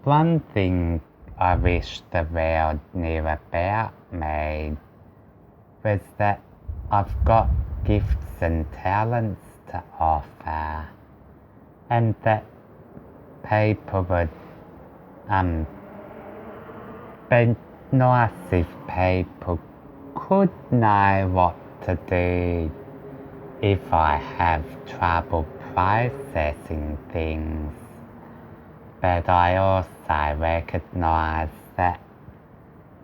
One thing I wish the world knew about me was that I've got gifts and talents to offer, and that people would be nice if people could know what to do if I have trouble processing things. But I also recognise that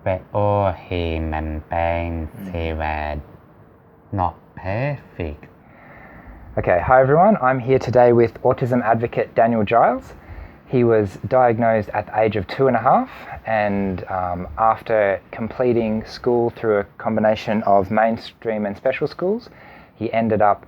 we're all human beings who are not perfect. Okay, hi everyone. I'm here today with autism advocate Daniel Giles. He was diagnosed at the age of 2.5, and after completing school through a combination of mainstream and special schools, he ended up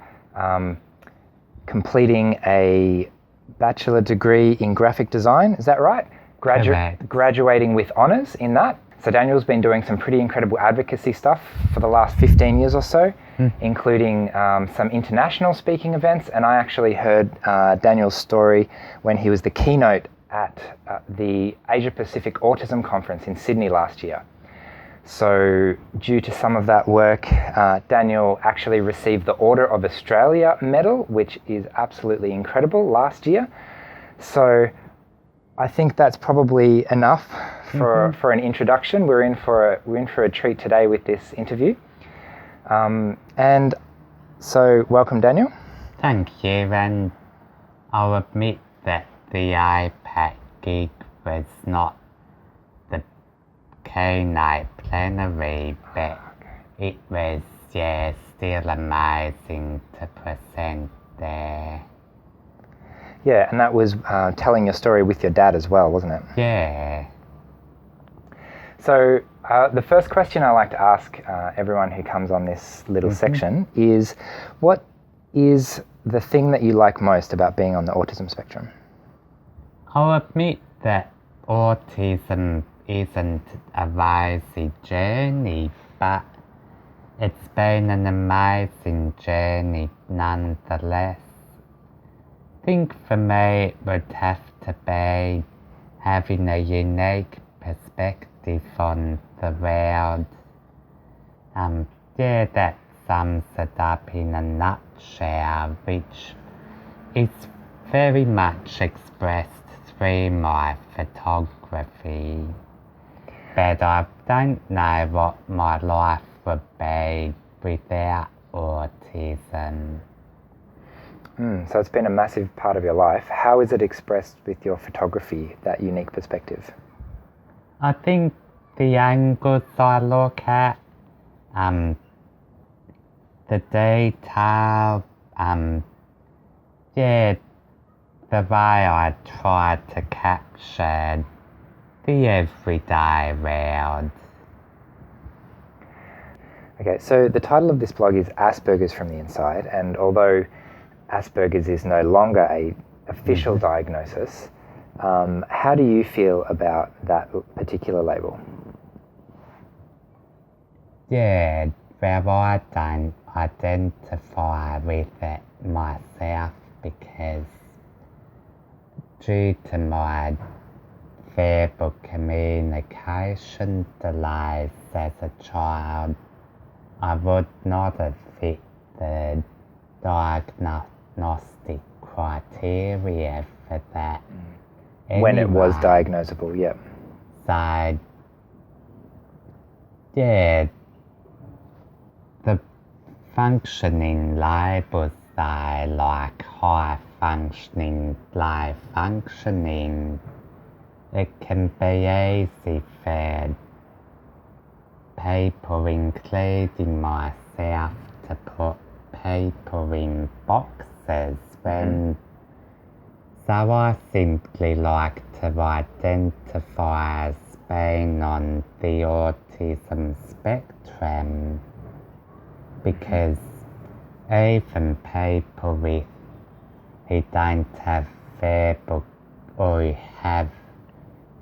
completing a bachelor degree in graphic design. Is that right? Graduating with honours in that. So Daniel's been doing some pretty incredible advocacy stuff for the last 15 years or so, including some international speaking events. And I actually heard Daniel's story when he was the keynote at the Asia Pacific Autism Conference in Sydney last year. So due to some of that work, Daniel actually received the Order of Australia medal, which is absolutely incredible, last year. So I think that's probably enough for an introduction. We're in for a treat today with this interview. And so welcome, Daniel. Thank you, and I'll admit that the iPad gig was not the keynote plenary, but it was still amazing to present there. Yeah, and that was telling your story with your dad as well, wasn't it? Yeah. So the first question I like to ask everyone who comes on this little section is, what is the thing that you like most about being on the autism spectrum? I'll admit that autism isn't a rosy journey, but it's been an amazing journey nonetheless. I think for me it would have to be having a unique perspective on the world. That sums it up in a nutshell, which is very much expressed through my photography. But I don't know what my life would be without autism. So it's been a massive part of your life. How is it expressed with your photography, that unique perspective? I think the angles I look at, the detail, the way I try to capture the everyday world. Okay, so the title of this blog is Aspergers from the Inside, and although Aspergers is no longer an official diagnosis, how do you feel about that particular label? Well, I don't identify with it myself because due to my verbal communication delays as a child, I would not have fit the diagnostic criteria for that. When it was diagnosable, yep. So, the functioning labels are like high functioning, low functioning. It can be easy for people, including myself, to put people in boxes so I simply like to identify as being on the autism spectrum, because even people who don't have verbal or who have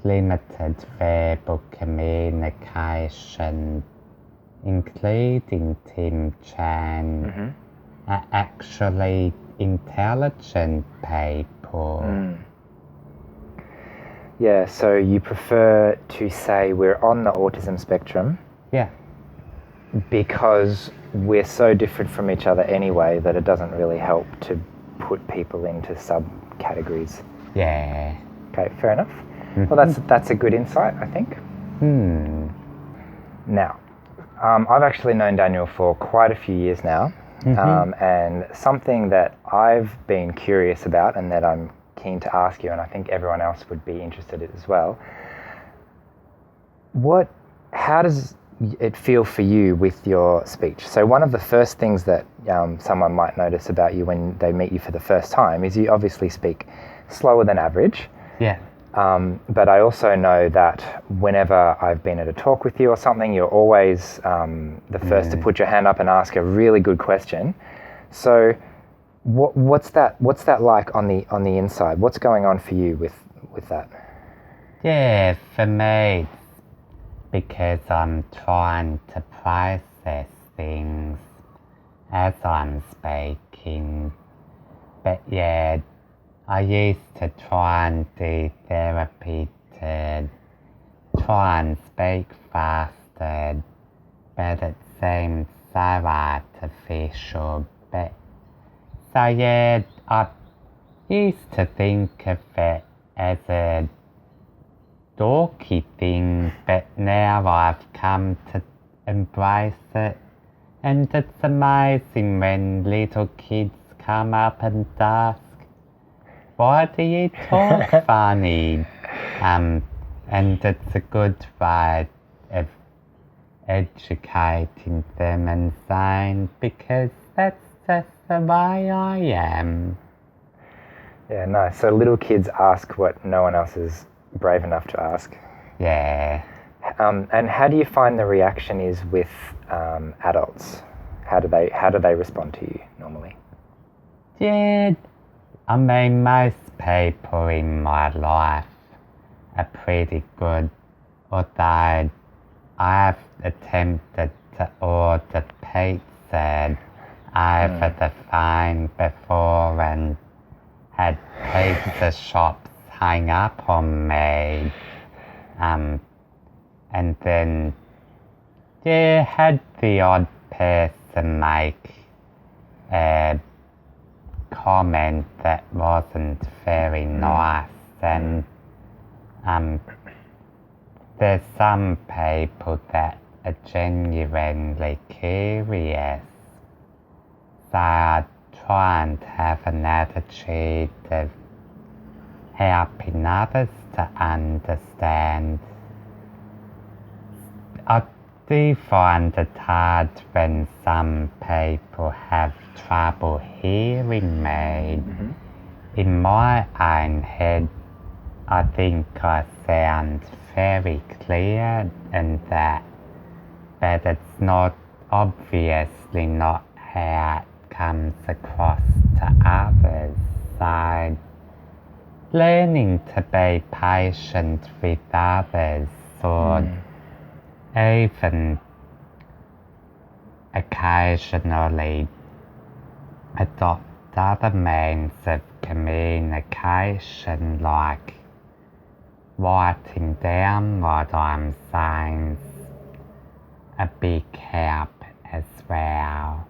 limited verbal communication, including Tim Chan, are actually intelligent people. Yeah, so you prefer to say we're on the autism spectrum Yeah. because we're so different from each other anyway that it doesn't really help to put people into subcategories. Yeah. Okay, fair enough. Well, that's a good insight, I think. Now, I've actually known Daniel for quite a few years now, and something that I've been curious about and that I'm keen to ask you, and I think everyone else would be interested in as well. How does it feel for you with your speech? So one of the first things that someone might notice about you when they meet you for the first time is you obviously speak slower than average. Yeah. But I also know that whenever I've been at a talk with you or something, you're always the first to put your hand up and ask a really good question. So what's that like on the inside? What's going on for you with that? Yeah, for me, because I'm trying to process things as I'm speaking. But yeah, I used to try and do therapy to try and speak faster, but it seems so artificial. But so yeah, I used to think of it as a dorky thing, but now I've come to embrace it. And it's amazing when little kids come up and ask, why do you talk funny? And it's a good way of educating them and saying, because that's just the way I am. Yeah, nice. So little kids ask what no one else is brave enough to ask. Yeah. And how do you find the reaction is with adults? How do they respond to you normally? Yeah, I mean, most people in my life are pretty good, although I've attempted to order pizza over the phone before and had pizza shops hang up on me. And then, yeah, had the odd person make a comment that wasn't very nice. And there's some people that are genuinely curious. So I try and have an attitude of helping others to understand. I do find it hard when some people have trouble hearing me. In my own head, I think I sound very clear and that, but it's not, obviously not how it comes across to others. So learning to be patient with others or even occasionally adopt other means of communication, like writing down what I'm saying, a big help as well.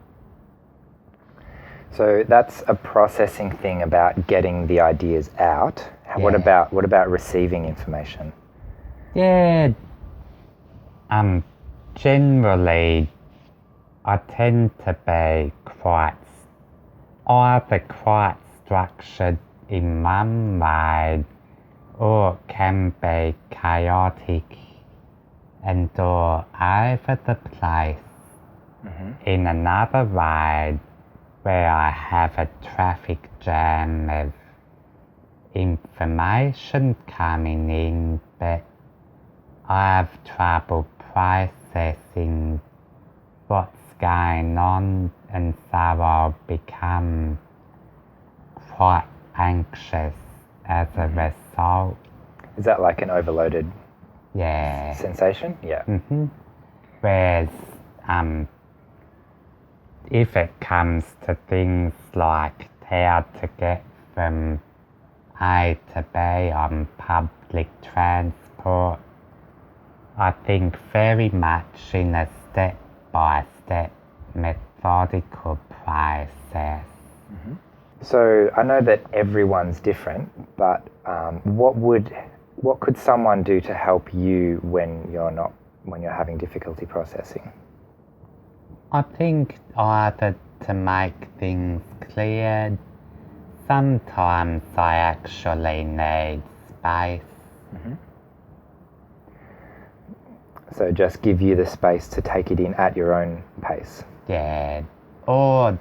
So that's a processing thing about getting the ideas out. Yeah. What about receiving information? Yeah. Generally, I tend to be either quite structured in one way, or can be chaotic and or over the place in another way, where I have a traffic jam of information coming in, but I have trouble processing what's going on, and so I'll become quite anxious as a result. Is that like an overloaded sensation? Yeah. Whereas if it comes to things like how to get from A to B on public transport. I think very much in a step-by-step methodical process. Mm-hmm. So I know that everyone's different, but what could someone do to help you when you're having difficulty processing? I think either to make things clear, sometimes I actually need space. Mm-hmm. So just give you the space to take it in at your own pace. Yeah. Or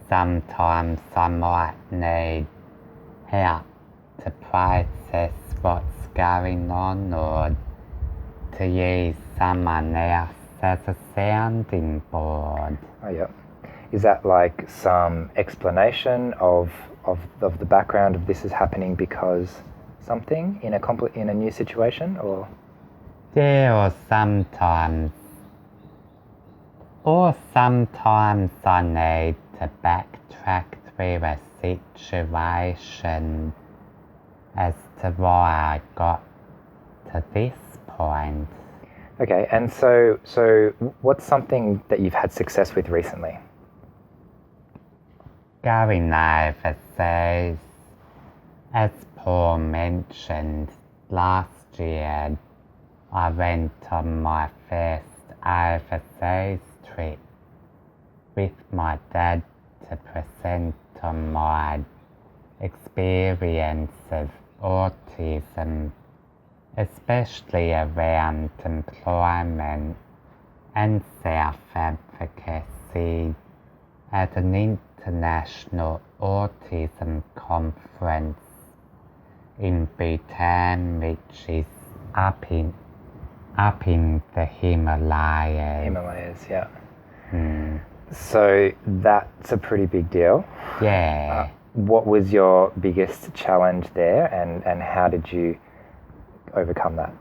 sometimes I might need help to process what's going on, or to use someone else as a sounding board. Oh yeah. Is that like some explanation of the background of this is happening because something in a new situation, or? Yeah, or sometimes I need to backtrack through a situation as to why I got to this point. Okay, and so what's something that you've had success with recently? Going overseas. As Paul mentioned, last year I went on my first overseas trip with my dad to present on my experience of autism, especially around employment and self-advocacy at an international autism conference in Bhutan, which is up in the Himalayas. Himalayas, yeah. Mm. So that's a pretty big deal. Yeah. What was your biggest challenge there, and how did you overcome that?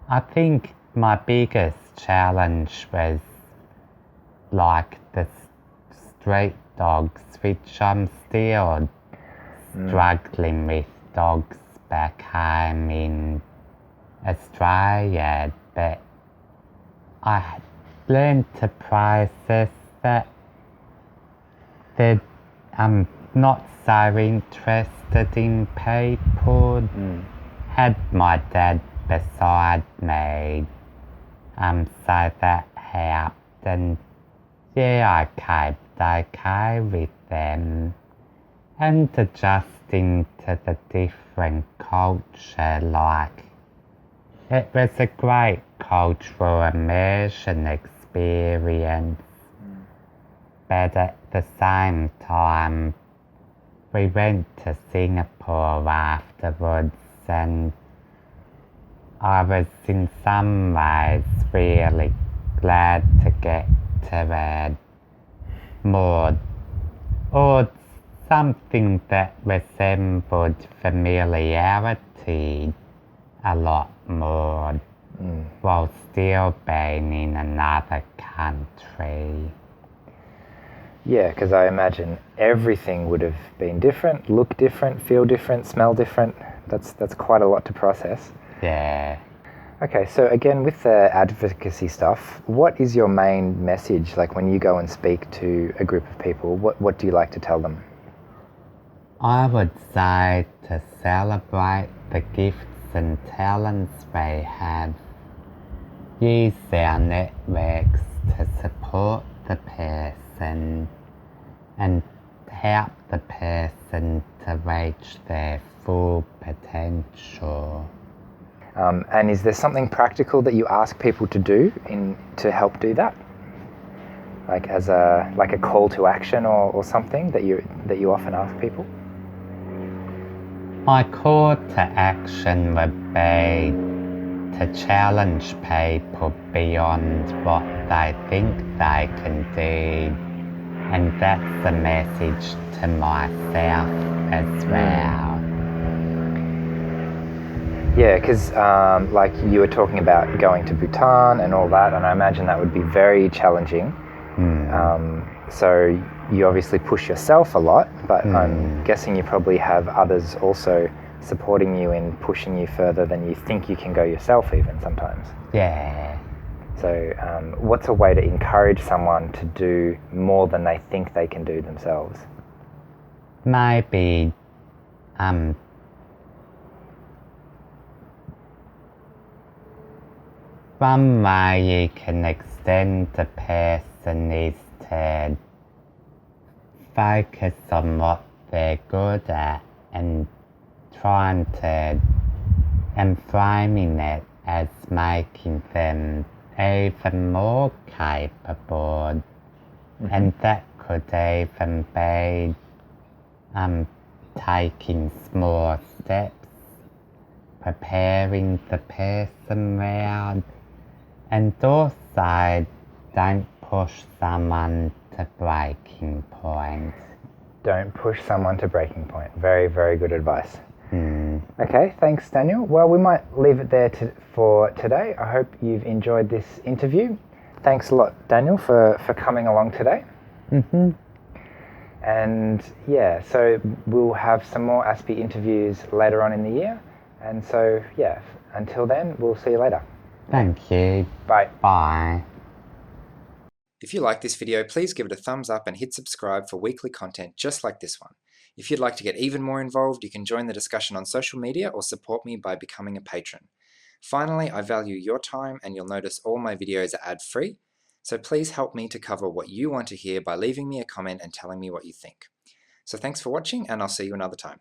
I think my biggest challenge was like the street dogs, which I'm still struggling with dogs back home in Australia, but I learned to process that I'm not so interested in people. Had my dad beside me, so that helped, and yeah, I coped okay with them, and adjusting to the different culture, like it was a great cultural immersion experience, but at the same time we went to Singapore afterwards, and I was in some ways really glad to get to a more, or something that resembled familiarity a lot more, while still being in another country. Yeah, because I imagine everything would have been different, look different, feel different, smell different. That's quite a lot to process. Yeah. Okay, so again, with the advocacy stuff, what is your main message? Like when you go and speak to a group of people, what do you like to tell them? I would say to celebrate the gifts and talents they have. Use their networks to support the person and help the person to reach their full potential. And is there something practical that you ask people to do to help do that? Like as a call to action or something that you often ask people? My call to action would be to challenge people beyond what they think they can do, and that's a message to myself as well. Yeah, because like you were talking about going to Bhutan and all that, and I imagine that would be very challenging. So you obviously push yourself a lot, but I'm guessing you probably have others also supporting you in pushing you further than you think you can go yourself even sometimes. Yeah. So what's a way to encourage someone to do more than they think they can do themselves? Maybe one way you can extend the person is to focus on what they're good at and trying to and framing it as making them even more capable, and that could even be taking small steps, preparing the person round, and also don't push someone to breaking point. Don't push someone to breaking point. Very, very good advice. Okay, thanks, Daniel. Well, we might leave it there for today. I hope you've enjoyed this interview. Thanks a lot, Daniel, for coming along today. And yeah, so we'll have some more Aspie interviews later on in the year. And so, yeah, until then, we'll see you later. Thank you. Bye. Bye. If you like this video, please give it a thumbs up and hit subscribe for weekly content just like this one. If you'd like to get even more involved, you can join the discussion on social media or support me by becoming a patron. Finally, I value your time, and you'll notice all my videos are ad-free, so please help me to cover what you want to hear by leaving me a comment and telling me what you think. So thanks for watching, and I'll see you another time.